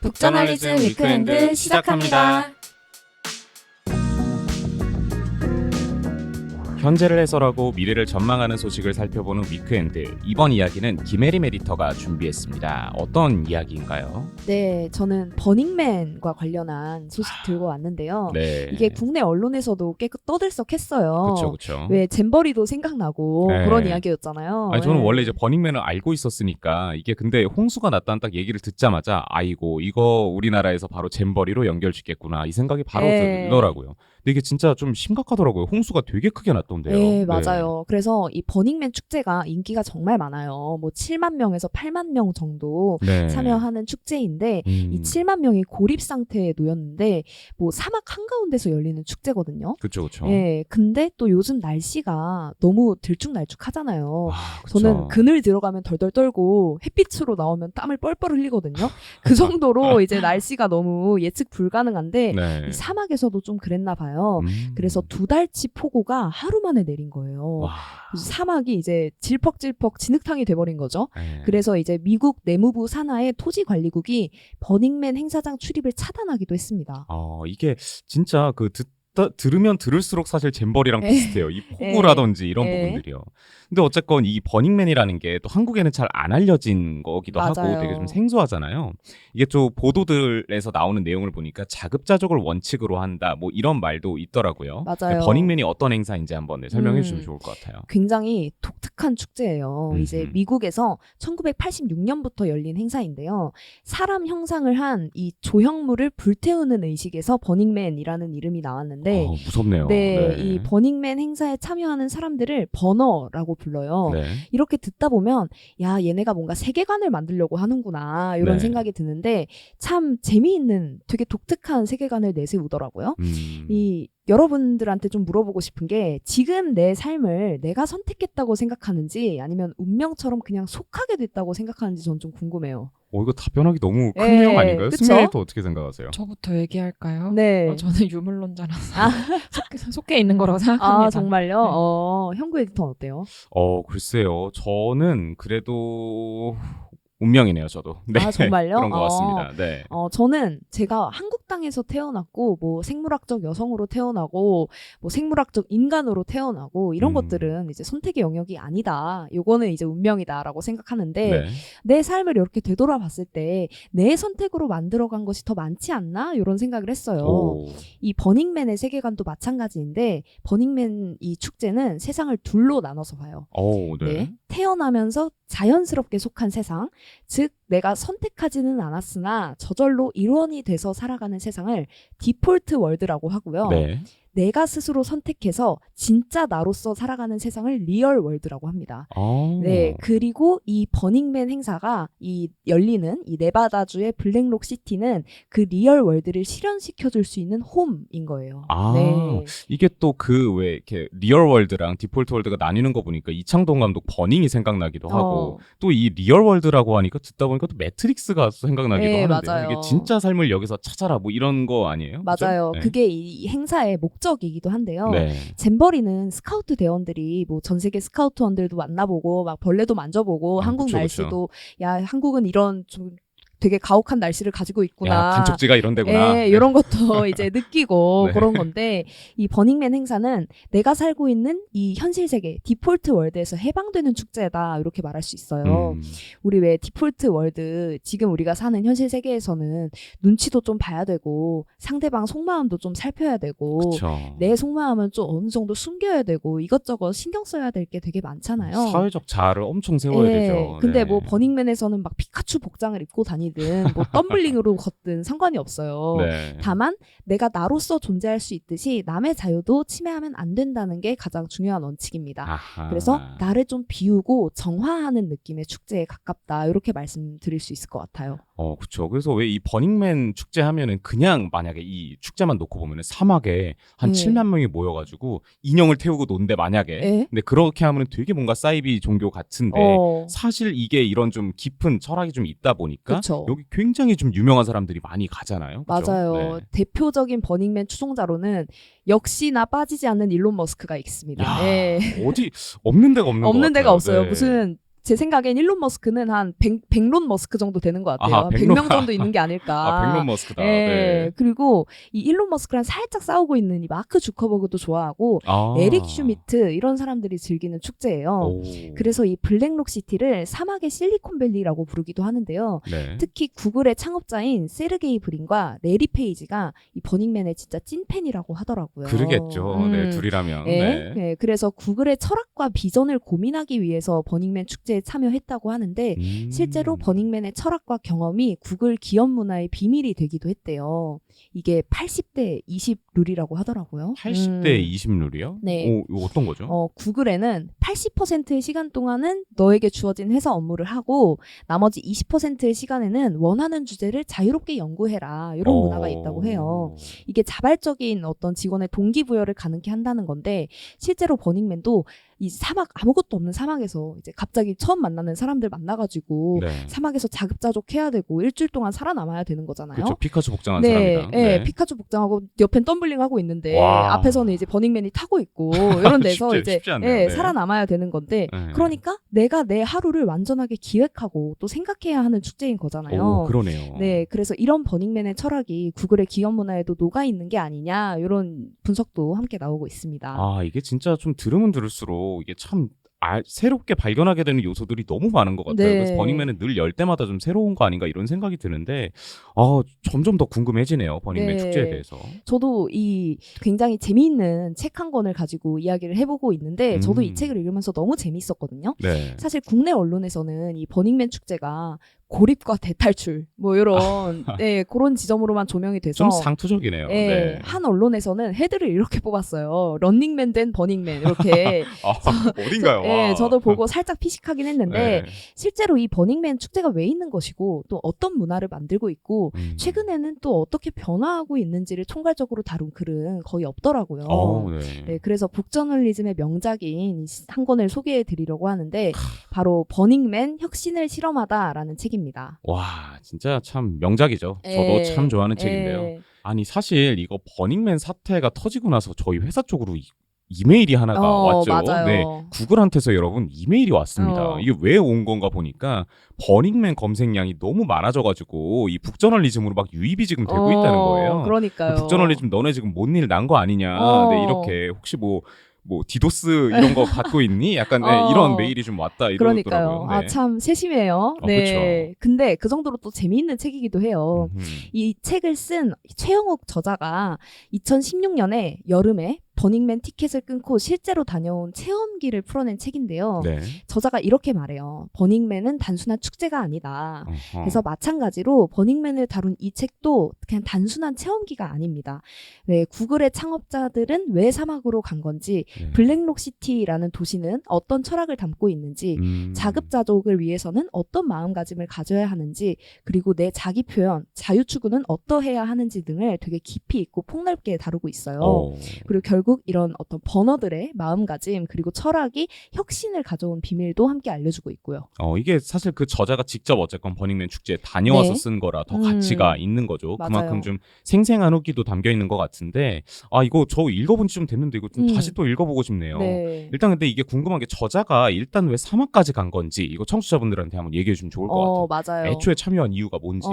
북저널리즘 위크엔드 시작합니다. 현재를 해설하고 미래를 전망하는 소식을 살펴보는 위크엔드. 이번 이야기는 김혜림 에디터가 준비했습니다. 어떤 이야기인가요? 네, 저는 버닝맨과 관련한 소식 들고 왔는데요. 네. 이게 국내 언론에서도 꽤 떠들썩했어요. 그렇죠. 왜 잼버리도 생각나고 네. 그런 이야기였잖아요. 아니, 저는 네. 원래 이제 버닝맨을 알고 있었으니까 이게 근데 홍수가 났다는 딱 얘기를 듣자마자 아이고 이거 우리나라에서 바로 잼버리로 연결짓겠구나 이 생각이 바로 들더라고요. 근데 이게 진짜 좀 심각하더라고요. 홍수가 되게 크게 났던데요. 네, 맞아요. 그래서 이 버닝맨 축제가 인기가 정말 많아요. 뭐 7만 명에서 8만 명 정도 네. 참여하는 축제인데 이 7만 명이 고립 상태에 놓였는데 뭐 사막 한가운데서 열리는 축제거든요. 그렇죠. 네, 근데 또 요즘 날씨가 너무 들쭉날쭉하잖아요. 그쵸. 저는 그늘 들어가면 덜덜 떨고 햇빛으로 나오면 땀을 뻘뻘 흘리거든요. 그 정도로 이제 날씨가 너무 예측 불가능한데 네. 이 사막에서도 좀 그랬나 봐요. 그래서 2달치 폭우가 하루 만에 내린 거예요. 와. 그래서 사막이 이제 질퍽질퍽 진흙탕이 돼버린 거죠. 네. 그래서 이제 미국 내무부 산하의 토지관리국이 버닝맨 행사장 출입을 차단하기도 했습니다. 이게 진짜 들으면 들을수록 사실 잼버리랑 에. 비슷해요. 이 폭우라든지 이런 에. 부분들이요. 근데 어쨌건 이 버닝맨이라는 게 또 한국에는 잘 안 알려진 거기도 하고 맞아요. 되게 좀 생소하잖아요. 이게 좀 보도들에서 나오는 내용을 보니까 자급자족을 원칙으로 한다 뭐 이런 말도 있더라고요. 맞아요. 버닝맨이 어떤 행사인지 한번 설명해 주시면 좋을 것 같아요. 굉장히 독특한 축제예요. 이제 미국에서 1986년부터 열린 행사인데요. 사람 형상을 한 이 조형물을 불태우는 의식에서 버닝맨이라는 이름이 나왔는데 무섭네요. 네, 이 버닝맨 행사에 참여하는 사람들을 버너라고 불러요. 네. 이렇게 듣다 보면 야, 얘네가 뭔가 세계관을 만들려고 하는구나 이런 네. 생각이 드는데 참 재미있는 되게 독특한 세계관을 내세우더라고요. 이 여러분들한테 좀 물어보고 싶은 게 지금 내 삶을 내가 선택했다고 생각하는지 아니면 운명처럼 그냥 속하게 됐다고 생각하는지 전 좀 궁금해요. 이거 답변하기 너무 큰 네, 내용 아닌가요? 그쵸? 승리도 어떻게 생각하세요? 저부터 얘기할까요? 네. 저는 유물론자라서 속해 있는 거라고 생각합니다. 아, 정말요? 네. 형구 에디터는 어때요? 글쎄요. 저는 그래도 운명이네요, 저도. 네. 아, 정말요? 그런 것 같습니다. 네. 저는 제가 한국 땅에서 태어났고, 뭐 생물학적 여성으로 태어나고, 뭐 생물학적 인간으로 태어나고, 이런 것들은 이제 선택의 영역이 아니다. 요거는 이제 운명이다라고 생각하는데, 네. 내 삶을 이렇게 되돌아봤을 때, 내 선택으로 만들어간 것이 더 많지 않나? 이런 생각을 했어요. 오. 이 버닝맨의 세계관도 마찬가지인데, 버닝맨 이 축제는 세상을 둘로 나눠서 봐요. 네. 네. 태어나면서 자연스럽게 속한 세상, 즉 내가 선택하지는 않았으나 저절로 일원이 돼서 살아가는 세상을 디폴트 월드라고 하고요. 네. 내가 스스로 선택해서 진짜 나로서 살아가는 세상을 리얼 월드라고 합니다. 네, 그리고 이 버닝맨 행사가 열리는 이 네바다주의 블랙록 시티는 그 리얼 월드를 실현시켜줄 수 있는 홈인 거예요. 네. 이게 또 왜 이렇게 리얼 월드랑 디폴트 월드가 나뉘는 거 보니까 이창동 감독 버닝이 생각나기도 하고 또 이 리얼 월드라고 하니까 듣다 보니까 또 매트릭스가 생각나기도 네, 하는데 맞아요. 이게 진짜 삶을 여기서 찾아라 뭐 이런 거 아니에요? 맞아요. 그죠? 네. 그게 이 행사의 목적이기도 한데요. 네. 잼버리는 스카우트 대원들이 뭐 전 세계 스카우트원들도 만나보고 막 벌레도 만져보고 한국 그쵸, 날씨도 야, 한국은 이런 좀 되게 가혹한 날씨를 가지고 있구나. 야, 간척지가 이런 데구나. 예, 이런 것도 이제 느끼고 네. 그런 건데 이 버닝맨 행사는 내가 살고 있는 이 현실 세계 디폴트 월드에서 해방되는 축제다 이렇게 말할 수 있어요. 우리 왜 디폴트 월드 지금 우리가 사는 현실 세계에서는 눈치도 좀 봐야 되고 상대방 속마음도 좀 살펴야 되고 그쵸. 내 속마음은 좀 어느 정도 숨겨야 되고 이것저것 신경 써야 될 게 되게 많잖아요. 사회적 자아를 엄청 세워야 예, 되죠. 근데 네. 뭐 버닝맨에서는 막 피카츄 복장을 입고 다니든 뭐 덤블링으로 걷든 상관이 없어요. 네. 다만 내가 나로서 존재할 수 있듯이 남의 자유도 침해하면 안 된다는 게 가장 중요한 원칙입니다. 아하. 그래서 나를 좀 비우고 정화하는 느낌의 축제에 가깝다 이렇게 말씀드릴 수 있을 것 같아요. 그쵸. 그래서 왜 이 버닝맨 축제 하면은 그냥 만약에 이 축제만 놓고 보면은 사막에 한 7만 명이 모여가지고 인형을 태우고 논대 만약에. 근데 그렇게 하면은 되게 뭔가 사이비 종교 같은데 사실 이게 이런 좀 깊은 철학이 좀 있다 보니까 그쵸. 여기 굉장히 좀 유명한 사람들이 많이 가잖아요. 그쵸? 맞아요. 네. 대표적인 버닝맨 추종자로는 역시나 빠지지 않는 일론 머스크가 있습니다. 야, 예. 어디 없는 데가 없는 것 없는 데가 같아요. 없어요. 네. 무슨 제 생각엔 일론 머스크는 한 100론 머스크 정도 되는 것 같아요. 아하, 100명 정도 있는 게 아닐까. 100론 머스크다. 예, 네. 그리고 이 일론 머스크랑 살짝 싸우고 있는 이 마크 주커버그도 좋아하고 에릭 슈미트 이런 사람들이 즐기는 축제예요. 오. 그래서 이 블랙록 시티를 사막의 실리콘밸리라고 부르기도 하는데요. 네. 특히 구글의 창업자인 세르게이 브린과 레리 페이지가 이 버닝맨의 진짜 찐팬이라고 하더라고요. 그러겠죠. 네, 둘이라면. 네. 네. 네, 그래서 구글의 철학과 비전을 고민하기 위해서 버닝맨 축제에 참여했다고 하는데 실제로 버닝맨의 철학과 경험이 구글 기업 문화의 비밀이 되기도 했대요. 이게 80대 20 룰이라고 하더라고요. 80대 20 룰이요? 네. 오, 이거 어떤 거죠? 구글에는 80%의 시간 동안은 너에게 주어진 회사 업무를 하고 나머지 20%의 시간에는 원하는 주제를 자유롭게 연구해라. 이런 문화가 있다고 해요. 이게 자발적인 어떤 직원의 동기부여를 가능케 한다는 건데 실제로 버닝맨도 이 사막 아무것도 없는 사막에서 이제 갑자기 처음 만나는 사람들 만나가지고 네. 사막에서 자급자족해야 되고 일주일 동안 살아남아야 되는 거잖아요. 그렇죠. 피카츄 복장한 네, 사람이랑. 네, 피카츄 복장하고 옆엔 덤블링 하고 있는데 와. 앞에서는 이제 버닝맨이 타고 있고 이런 데서 이제 쉽지 않네요. 예, 네. 살아남아야 되는 건데 네. 그러니까 내가 내 하루를 완전하게 기획하고 또 생각해야 하는 축제인 거잖아요. 오, 그러네요. 네, 그래서 이런 버닝맨의 철학이 구글의 기업 문화에도 녹아 있는 게 아니냐 이런 분석도 함께 나오고 있습니다. 아, 이게 진짜 좀 들으면 들을수록 이게 참 새롭게 발견하게 되는 요소들이 너무 많은 것 같아요. 네. 그래서 버닝맨은 늘 열 때마다 좀 새로운 거 아닌가 이런 생각이 드는데 점점 더 궁금해지네요. 버닝맨 네. 축제에 대해서. 저도 이 굉장히 재미있는 책 한 권을 가지고 이야기를 해보고 있는데 저도 이 책을 읽으면서 너무 재밌었거든요. 네. 사실 국내 언론에서는 이 버닝맨 축제가 고립과 대탈출 뭐 이런 네, 그런 지점으로만 조명이 돼서 좀 상투적이네요. 네, 네. 한 언론에서는 헤드를 이렇게 뽑았어요. 런닝맨 된 버닝맨 이렇게. 어딘가요? 네, 저도 보고 살짝 피식하긴 했는데 네. 실제로 이 버닝맨 축제가 왜 있는 것이고 또 어떤 문화를 만들고 있고 최근에는 또 어떻게 변화하고 있는지를 총괄적으로 다룬 글은 거의 없더라고요. 네. 네, 그래서 북저널리즘의 명작인 한 권을 소개해 드리려고 하는데 바로 버닝맨 혁신을 실험하다라는 책입니다. 와, 진짜 참 명작이죠. 저도 참 좋아하는 책인데요. 아니, 사실 이거 버닝맨 사태가 터지고 나서 저희 회사 쪽으로 이메일이 하나가 왔죠. 맞아요. 네, 구글한테서 여러분 이메일이 왔습니다. 이게 왜 온 건가 보니까 버닝맨 검색량이 너무 많아져가지고 이 북저널리즘으로 막 유입이 지금 되고 있다는 거예요. 그러니까요. 북저널리즘 너네 지금 뭔 일 난 거 아니냐. 네, 이렇게 혹시 뭐 디도스 이런 거 받고 있니? 약간 이런 메일이 좀 왔다 이러더라고요. 그러니까요. 네. 참 세심해요. 네. 그쵸. 근데 그 정도로 또 재미있는 책이기도 해요. 이 책을 쓴 최영욱 저자가 2016년에 여름에 버닝맨 티켓을 끊고 실제로 다녀온 체험기를 풀어낸 책인데요. 네. 저자가 이렇게 말해요. 버닝맨은 단순한 축제가 아니다. 어허. 그래서 마찬가지로 버닝맨을 다룬 이 책도 그냥 단순한 체험기가 아닙니다. 왜 구글의 창업자들은 왜 사막으로 간 건지, 네. 블랙록 시티라는 도시는 어떤 철학을 담고 있는지, 자급자족을 위해서는 어떤 마음가짐을 가져야 하는지, 그리고 내 자기 표현, 자유 추구는 어떠해야 하는지 등을 되게 깊이 있고 폭넓게 다루고 있어요. 그리고 결국 이런 어떤 버너들의 마음가짐 그리고 철학이 혁신을 가져온 비밀도 함께 알려주고 있고요. 이게 사실 그 저자가 직접 어쨌건 버닝맨 축제에 다녀와서 네. 쓴 거라 더 가치가 있는 거죠. 맞아요. 그만큼 좀 생생한 후기도 담겨 있는 것 같은데 이거 저 읽어본 지 좀 됐는데 이거 좀 다시 또 읽어보고 싶네요. 네. 일단 근데 이게 궁금한 게 저자가 일단 왜 사막까지 간 건지 이거 청취자분들한테 한번 얘기해 주면 좋을 것 같아요. 맞아요. 애초에 참여한 이유가 뭔지.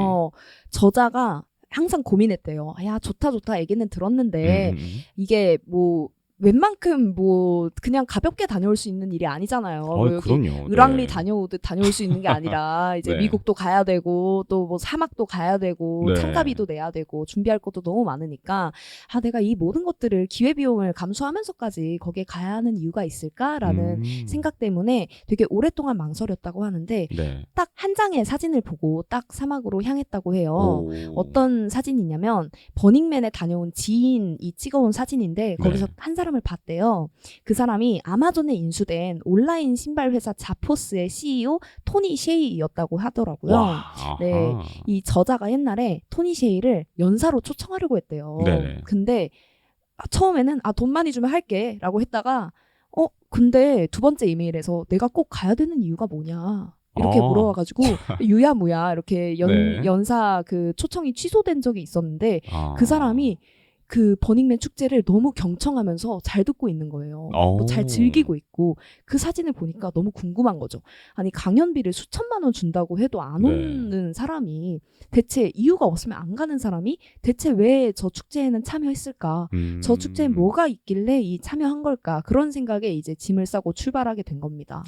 저자가 항상 고민했대요. 야, 좋다 얘기는 들었는데 이게 뭐 웬만큼 뭐 그냥 가볍게 다녀올 수 있는 일이 아니잖아요. 뭐 여기 그럼요. 을왕리 네. 다녀오듯 다녀올 수 있는 게 아니라 이제 네. 미국도 가야 되고 또 뭐 사막도 가야 되고 네. 참가비도 내야 되고 준비할 것도 너무 많으니까 내가 이 모든 것들을 기회비용을 감수하면서까지 거기에 가야 하는 이유가 있을까라는 생각 때문에 되게 오랫동안 망설였다고 하는데 네. 딱 한 장의 사진을 보고 딱 사막으로 향했다고 해요. 어떤 사진이냐면 버닝맨에 다녀온 지인이 찍어온 사진인데 거기서 한 사람을 봤대요. 그 사람이 아마존에 인수된 온라인 신발 회사 자포스의 CEO 토니 셰이였다고 하더라고요. 네, 이 저자가 옛날에 토니 셰이를 연사로 초청하려고 했대요. 네네. 근데 처음에는 돈 많이 주면 할게 라고 했다가 근데 두 번째 이메일에서 내가 꼭 가야 되는 이유가 뭐냐 이렇게 물어와가지고 유야무야 이렇게 연사 그 초청이 취소된 적이 있었는데 그 사람이 그 버닝맨 축제를 너무 경청하면서 잘 듣고 있는 거예요. 뭐 잘 즐기고 있고 그 사진을 보니까 너무 궁금한 거죠. 아니 강연비를 수천만 원 준다고 해도 안 오는 사람이 대체 이유가 없으면 안 가는 사람이 대체 왜 저 축제에는 참여했을까? 저 축제에 뭐가 있길래 이 참여한 걸까? 그런 생각에 이제 짐을 싸고 출발하게 된 겁니다.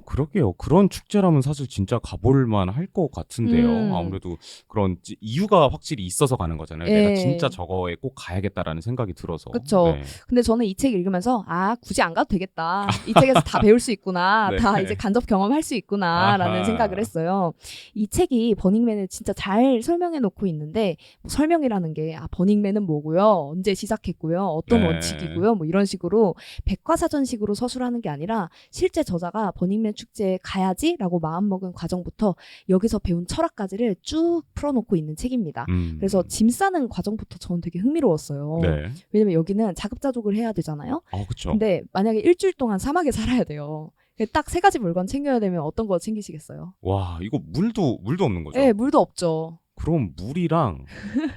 그러게요. 그런 축제라면 사실 진짜 가볼만 할 것 같은데요. 아무래도 그런 이유가 확실히 있어서 가는 거잖아요. 내가 진짜 저거에 꼭 가야겠다라는 생각이 들어서. 그렇죠. 네. 근데 저는 이 책 읽으면서 굳이 안 가도 되겠다. 이 책에서 다 배울 수 있구나. 네. 다 이제 간접 경험할 수 있구나라는 아하. 생각을 했어요. 이 책이 버닝맨을 진짜 잘 설명해 놓고 있는데 뭐 설명이라는 게 버닝맨은 뭐고요. 언제 시작했고요. 어떤 네. 원칙이고요. 뭐 이런 식으로 백과사전식으로 서술하는 게 아니라 실제 저자가 버닝맨 축제에 가야지라고 마음먹은 과정부터 여기서 배운 철학까지를 쭉 풀어놓고 있는 책입니다. 그래서 짐 싸는 과정부터 저는 되게 흥미로웠어요. 네. 왜냐면 여기는 자급자족을 해야 되잖아요. 그렇죠. 근데 만약에 일주일 동안 사막에 살아야 돼요. 딱 3가지 물건 챙겨야 되면 어떤 거 챙기시겠어요? 와, 이거 물도 없는 거죠? 네, 물도 없죠. 그럼 물이랑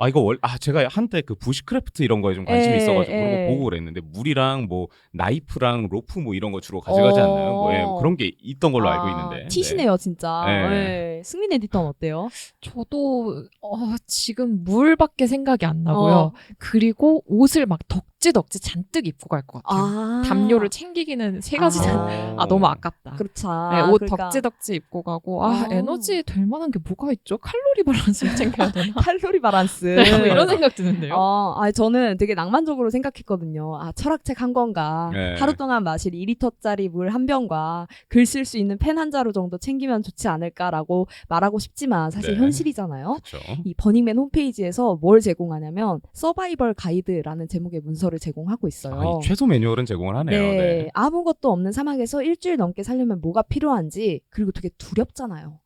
이거 제가 한때 그 부시크래프트 이런 거에 좀 관심이 있어가지고 그런 거 보고 그랬는데 물이랑 뭐 나이프랑 로프 뭐 이런 거 주로 가져가지 않나요? 뭐 그런 게 있던 걸로 알고 있는데. 티시네요 진짜. 네. 승민 에디터는 어때요? 저도 지금 물밖에 생각이 안 나고요. 그리고 옷을 막 덕지덕지 잔뜩 입고 갈 것 같아요. 담요를 챙기기는 3가지 너무 아깝다. 그렇죠. 네, 옷 그러니까. 덕지덕지 입고 가고 에너지 될 만한 게 뭐가 있죠? 칼로리 밸런스를 챙겨야 되나? 칼로리 밸런스. 네, 뭐 이런 생각 드는데요. 저는 되게 낭만적으로 생각했거든요. 철학책 한 권과 네. 하루 동안 마실 2리터짜리 물 한 병과 글 쓸 수 있는 펜 한 자루 정도 챙기면 좋지 않을까라고 말하고 싶지만 사실 네. 현실이잖아요. 그렇죠. 이 버닝맨 홈페이지에서 뭘 제공하냐면 서바이벌 가이드라는 제목의 문서를 제공하고 있어요. 이 최소 매뉴얼은 제공을 하네요. 네, 아무것도 없는 사막에서 일주일 넘게 살려면 뭐가 필요한지 그리고 되게 두렵잖아요.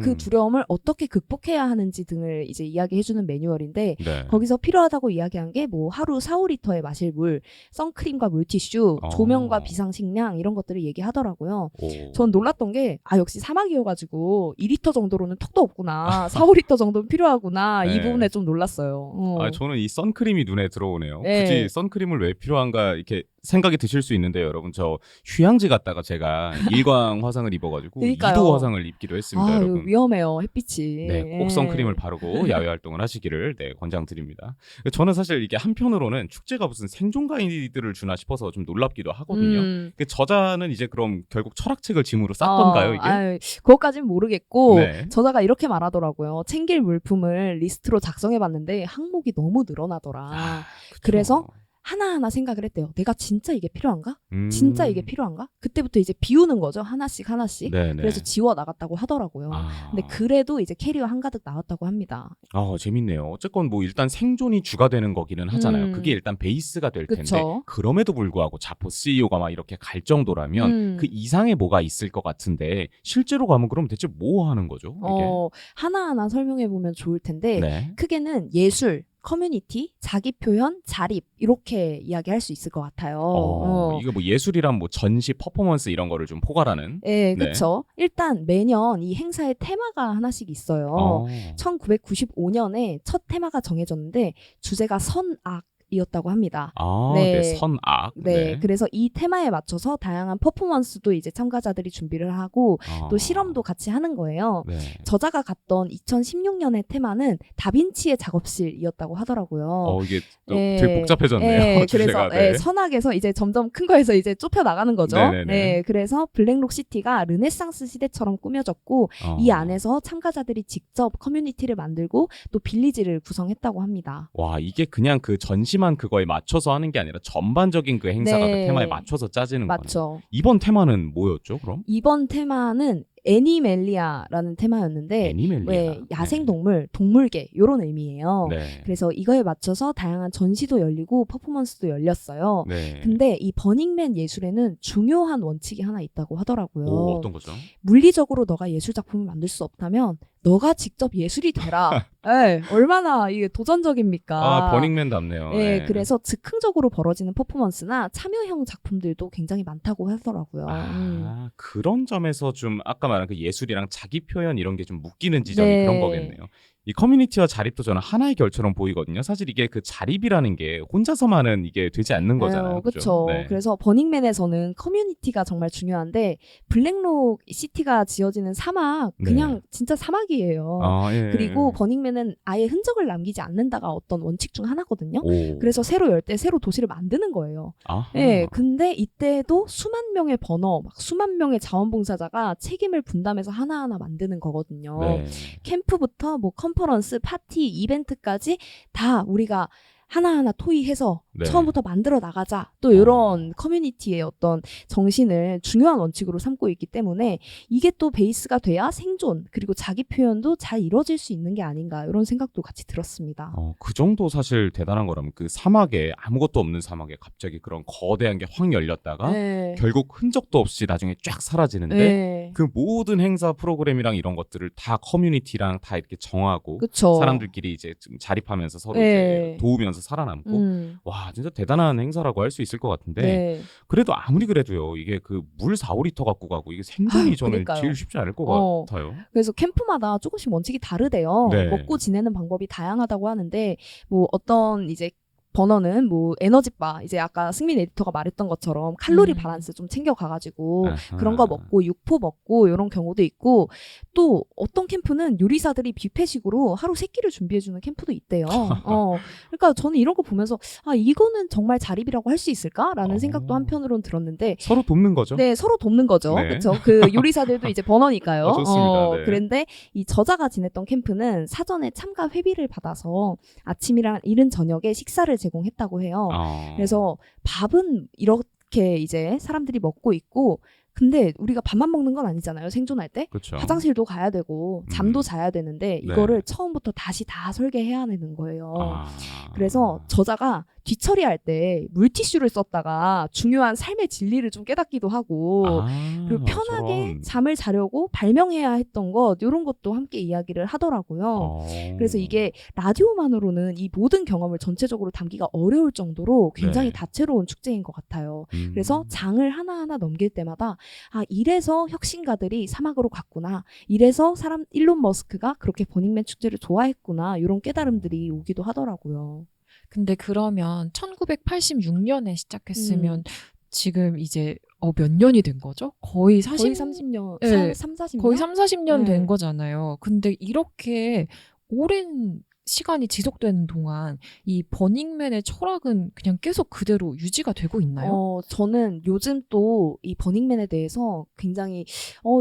그 두려움을 어떻게 극복해야 하는지 등을 이제 이야기해주는 매뉴얼인데 네. 거기서 필요하다고 이야기한 게 뭐 하루 4~5리터에 마실 물, 선크림과 물티슈, 조명과 비상식량 이런 것들을 얘기하더라고요. 전 놀랐던 게 역시 사막이어가지고 2리터 정도로는 턱도 없구나. 4~5리터 정도는 필요하구나. 네. 이 부분에 좀 놀랐어요. 저는 이 선크림이 눈에 들어오네요. 네. 굳이 선크림을 왜 필요한가 이렇게 생각이 드실 수 있는데요, 여러분. 저 휴양지 갔다가 제가 일광 화상을 입어가지고 그러니까요. 2도 화상을 입기도 했습니다, 이거 여러분. 위험해요, 햇빛이. 네, 꼭 선크림을 바르고 야외 활동을 하시기를 권장드립니다. 저는 사실 이게 한편으로는 축제가 무슨 생존 가이드를 주나 싶어서 좀 놀랍기도 하거든요. 저자는 이제 그럼 결국 철학책을 짐으로 쌌던가요, 이게? 그것까지는 모르겠고 네. 저자가 이렇게 말하더라고요. 챙길 물품을 리스트로 작성해봤는데 항목이 너무 늘어나더라. 그쵸. 그래서 하나하나 생각을 했대요. 내가 진짜 이게 필요한가? 진짜 이게 필요한가? 그때부터 이제 비우는 거죠. 하나씩. 네네. 그래서 지워 나갔다고 하더라고요. 근데 그래도 이제 캐리어 한가득 나왔다고 합니다. 재밌네요. 어쨌건 뭐 일단 생존이 주가 되는 거기는 하잖아요. 그게 일단 베이스가 될 텐데 그쵸. 그럼에도 불구하고 자포 CEO가 막 이렇게 갈 정도라면 그 이상의 뭐가 있을 것 같은데 실제로 가면 그럼 대체 뭐 하는 거죠? 이게? 하나하나 설명해보면 좋을 텐데 네. 크게는 예술, 커뮤니티, 자기 표현, 자립 이렇게 이야기할 수 있을 것 같아요. 이거 뭐 예술이란 뭐 전시, 퍼포먼스 이런 거를 좀 포괄하는. 네, 그렇죠. 일단 매년 이 행사의 테마가 하나씩 있어요. 1995년에 첫 테마가 정해졌는데 주제가 선악 이었다고 합니다. 네, 선악. 네, 그래서 이 테마에 맞춰서 다양한 퍼포먼스도 이제 참가자들이 준비를 하고 또 실험도 같이 하는 거예요. 네. 저자가 갔던 2016년의 테마는 다빈치의 작업실이었다고 하더라고요. 이게 또 되게 복잡해졌네요. 그래서 네. 선악에서 이제 점점 큰 거에서 이제 좁혀 나가는 거죠. 네네네. 네, 그래서 블랙록 시티가 르네상스 시대처럼 꾸며졌고 이 안에서 참가자들이 직접 커뮤니티를 만들고 또 빌리지를 구성했다고 합니다. 와, 이게 그냥 그 전시만 그거에 맞춰서 하는 게 아니라 전반적인 그 행사가 그 테마에 맞춰서 짜지는 거네요. 맞죠. 이번 테마는 뭐였죠, 그럼? 이번 테마는 애니멜리아라는 테마였는데 애니멜리아. 야생동물, 동물계 이런 의미예요. 네. 그래서 이거에 맞춰서 다양한 전시도 열리고 퍼포먼스도 열렸어요. 네. 근데 이 버닝맨 예술에는 중요한 원칙이 하나 있다고 하더라고요. 어떤 거죠? 물리적으로 너가 예술 작품을 만들 수 없다면 너가 직접 예술이 되라. 네, 얼마나 이게 도전적입니까? 버닝맨답네요. 네, 그래서 즉흥적으로 벌어지는 퍼포먼스나 참여형 작품들도 굉장히 많다고 하더라고요. 그런 점에서 좀 아까 말한 그 예술이랑 자기 표현 이런 게 좀 묶이는 지점이 그런 거겠네요. 이 커뮤니티와 자립도 저는 하나의 결처럼 보이거든요. 사실 이게 그 자립이라는 게 혼자서만은 이게 되지 않는 거잖아요. 그렇죠. 네. 그래서 버닝맨에서는 커뮤니티가 정말 중요한데 블랙록 시티가 지어지는 사막 그냥 네. 진짜 사막이에요. 예. 그리고 버닝맨은 아예 흔적을 남기지 않는다가 어떤 원칙 중 하나거든요. 오. 그래서 새로 열 때 새로 도시를 만드는 거예요. 아하. 네, 근데 이때도 수만 명의 버너, 막 수만 명의 자원봉사자가 책임을 분담해서 하나하나 만드는 거거든요. 네. 캠프부터 뭐 컨퍼런스, 파티, 이벤트까지 다 우리가 하나하나 토의해서 네. 처음부터 만들어 나가자. 또 이런 커뮤니티의 어떤 정신을 중요한 원칙으로 삼고 있기 때문에 이게 또 베이스가 돼야 생존 그리고 자기 표현도 잘 이루어질 수 있는 게 아닌가 이런 생각도 같이 들었습니다. 그 정도 사실 대단한 거라면 그 사막에 아무것도 없는 사막에 갑자기 그런 거대한 게 확 열렸다가 네. 결국 흔적도 없이 나중에 쫙 사라지는데 네. 그 모든 행사 프로그램이랑 이런 것들을 다 커뮤니티랑 다 이렇게 정하고 그쵸. 사람들끼리 이제 좀 자립하면서 서로 네. 이제 도우면서 살아남고 와 진짜 대단한 행사라고 할 수 있을 것 같은데 네. 그래도 아무리 그래도요 이게 그 물 4-5리터 갖고 가고 이게 생존이 저는 그러니까요. 제일 쉽지 않을 것 같아요. 그래서 캠프마다 조금씩 원칙이 다르대요. 네. 먹고 지내는 방법이 다양하다고 하는데 뭐 어떤 이제 버너는 뭐 에너지바 이제 아까 승민 에디터가 말했던 것처럼 칼로리 밸런스 좀 챙겨가가지고 그런 거 먹고 육포 먹고 이런 경우도 있고 또 어떤 캠프는 요리사들이 뷔페식으로 하루 3끼를 준비해주는 캠프도 있대요. 그러니까 저는 이런 거 보면서 아 이거는 정말 자립이라고 할 수 있을까라는 생각도 한편으로는 들었는데 서로 돕는 거죠. 네, 서로 돕는 거죠. 네. 그렇죠. 그 요리사들도 이제 버너니까요. 좋습니다. 네. 그런데 이 저자가 지냈던 캠프는 사전에 참가 회비를 받아서 아침이랑 이른 저녁에 식사를 제공했다고 해요. 그래서 밥은 이렇게 이제 사람들이 먹고 있고 근데 우리가 밥만 먹는 건 아니잖아요. 생존할 때. 그렇죠. 화장실도 가야 되고 잠도 자야 되는데 이거를 처음부터 다시 다 설계해야 되는 거예요. 그래서 저자가 뒤처리할 때 물티슈를 썼다가 중요한 삶의 진리를 좀 깨닫기도 하고 그리고 편하게 잠을 자려고 발명해야 했던 것 이런 것도 함께 이야기를 하더라고요. 그래서 이게 라디오만으로는 이 모든 경험을 전체적으로 담기가 어려울 정도로 굉장히 다채로운 축제인 것 같아요. 그래서 장을 하나하나 넘길 때마다 아 이래서 혁신가들이 사막으로 갔구나. 이래서 일론 머스크가 그렇게 버닝맨 축제를 좋아했구나. 이런 깨달음들이 오기도 하더라고요. 근데 그러면 1986년에 시작했으면 지금 이제 몇 년이 된 거죠? 거의 30년, 네. 40년? 거의 30-40년 된 거잖아요. 근데 이렇게 오랜 시간이 지속되는 동안 이 버닝맨의 철학은 그냥 계속 그대로 유지가 되고 있나요? 저는 요즘 또 이 버닝맨에 대해서 굉장히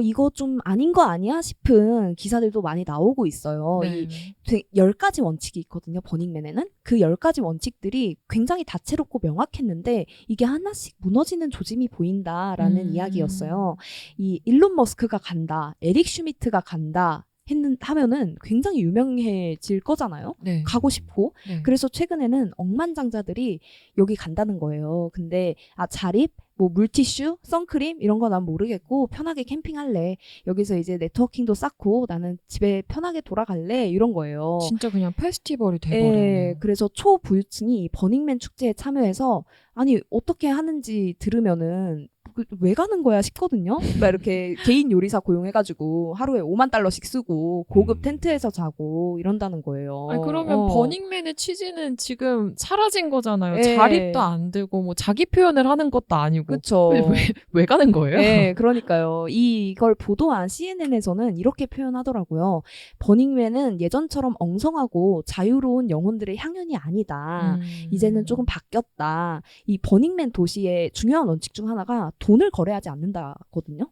이거 좀 아닌 거 아니야 싶은 기사들도 많이 나오고 있어요. 네. 이 10가지 원칙이 있거든요. 버닝맨에는. 그 10가지 원칙들이 굉장히 다채롭고 명확했는데 이게 하나씩 무너지는 조짐이 보인다라는 이야기였어요. 이 일론 머스크가 간다. 에릭 슈미트가 간다. 하면은 굉장히 유명해질 거잖아요. 네. 가고 싶고. 네. 그래서 최근에는 억만장자들이 여기 간다는 거예요. 근데 자립, 뭐 물티슈, 선크림 이런 거 난 모르겠고 편하게 캠핑할래. 여기서 이제 네트워킹도 쌓고 나는 집에 편하게 돌아갈래. 이런 거예요. 진짜 그냥 페스티벌이 돼버렸네요. 그래서 초부유층이 버닝맨 축제에 참여해서 아니 어떻게 하는지 들으면은 왜 가는 거야 싶거든요. 막 이렇게 개인 요리사 고용해가지고 하루에 $50,000씩 쓰고 고급 텐트에서 자고 이런다는 거예요. 아니, 그러면 버닝맨의 취지는 지금 사라진 거잖아요. 자립도 안 되고 뭐 자기 표현을 하는 것도 아니고. 그렇죠. 왜 가는 거예요? 네, 그러니까요. 이걸 보도한 CNN에서는 이렇게 표현하더라고요. 버닝맨은 예전처럼 엉성하고 자유로운 영혼들의 향연이 아니다. 이제는 조금 바뀌었다. 이 버닝맨 도시의 중요한 원칙 중 하나가 돈을 거래하지 않는다거든요.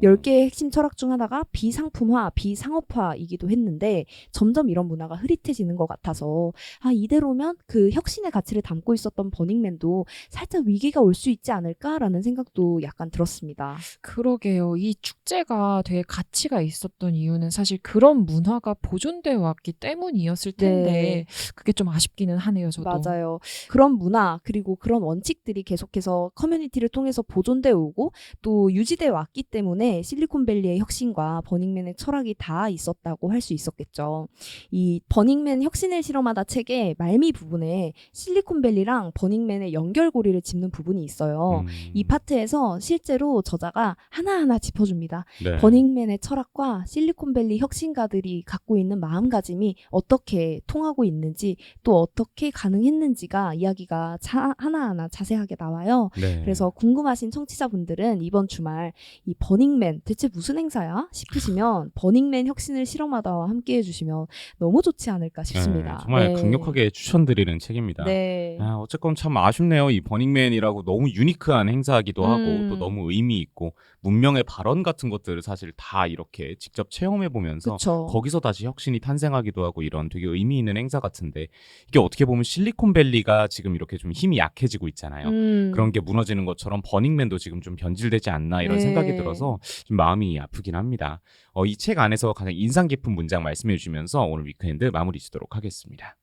10개의 핵심 철학 중 하나가 비상품화, 비상업화이기도 했는데 점점 이런 문화가 흐릿해지는 것 같아서 이대로면 그 혁신의 가치를 담고 있었던 버닝맨도 살짝 위기가 올 수 있지 않을까라는 생각도 약간 들었습니다. 그러게요. 이 축제가 되게 가치가 있었던 이유는 사실 그런 문화가 보존되어 왔기 때문이었을 텐데 그게 좀 아쉽기는 하네요. 저도. 맞아요. 그런 문화 그리고 그런 원칙들이 계속해서 커뮤니티를 통해서 보존되어 보존돼 오고 또 유지돼 왔기 때문에 실리콘밸리의 혁신과 버닝맨의 철학이 다 있었다고 할 수 있었겠죠. 이 버닝맨 혁신을 실험하다 책의 말미 부분에 실리콘밸리랑 버닝맨의 연결고리를 짚는 부분이 있어요. 이 파트에서 실제로 저자가 하나하나 짚어줍니다. 네. 버닝맨의 철학과 실리콘밸리 혁신가들이 갖고 있는 마음가짐이 어떻게 통하고 있는지 또 어떻게 가능했는지가 이야기가 하나하나 자세하게 나와요. 네. 그래서 궁금하신 청취자분들은 이번 주말 이 버닝맨 대체 무슨 행사야? 싶으시면 버닝맨 혁신을 실험하다와 함께 해주시면 너무 좋지 않을까 싶습니다. 네, 정말 강력하게 추천드리는 책입니다. 네. 어쨌건 참 아쉽네요. 이 버닝맨이라고 너무 유니크한 행사이기도 하고 또 너무 의미 있고 문명의 발언 같은 것들을 사실 다 이렇게 직접 체험해 보면서 그쵸. 거기서 다시 혁신이 탄생하기도 하고 이런 되게 의미 있는 행사 같은데 이게 어떻게 보면 실리콘밸리가 지금 이렇게 좀 힘이 약해지고 있잖아요. 그런 게 무너지는 것처럼 버닝맨도 지금 좀 변질되지 않나 이런 네. 생각이 들어서 좀 마음이 아프긴 합니다. 이 책 안에서 가장 인상 깊은 문장 말씀해 주시면서 오늘 위크엔드 마무리 짓도록 하겠습니다.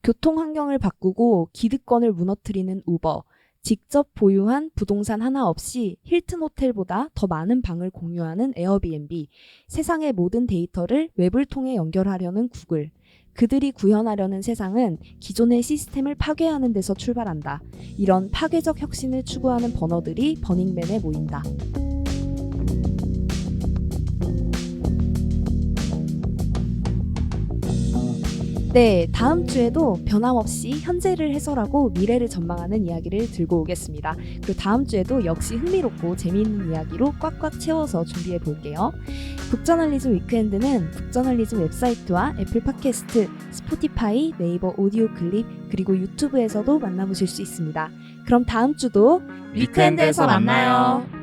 교통 환경을 바꾸고 기득권을 무너뜨리는 우버. 직접 보유한 부동산 하나 없이 힐튼 호텔보다 더 많은 방을 공유하는 에어비앤비. 세상의 모든 데이터를 웹을 통해 연결하려는 구글. 그들이 구현하려는 세상은 기존의 시스템을 파괴하는 데서 출발한다. 이런 파괴적 혁신을 추구하는 버너들이 버닝맨에 모인다. 네, 다음 주에도 변함없이 현재를 해설하고 미래를 전망하는 이야기를 들고 오겠습니다. 그리고 다음 주에도 역시 흥미롭고 재미있는 이야기로 꽉꽉 채워서 준비해 볼게요. 북저널리즘 위크엔드는 북저널리즘 웹사이트와 애플 팟캐스트, 스포티파이, 네이버 오디오 클립, 그리고 유튜브에서도 만나보실 수 있습니다. 그럼 다음 주도 위크엔드에서 만나요.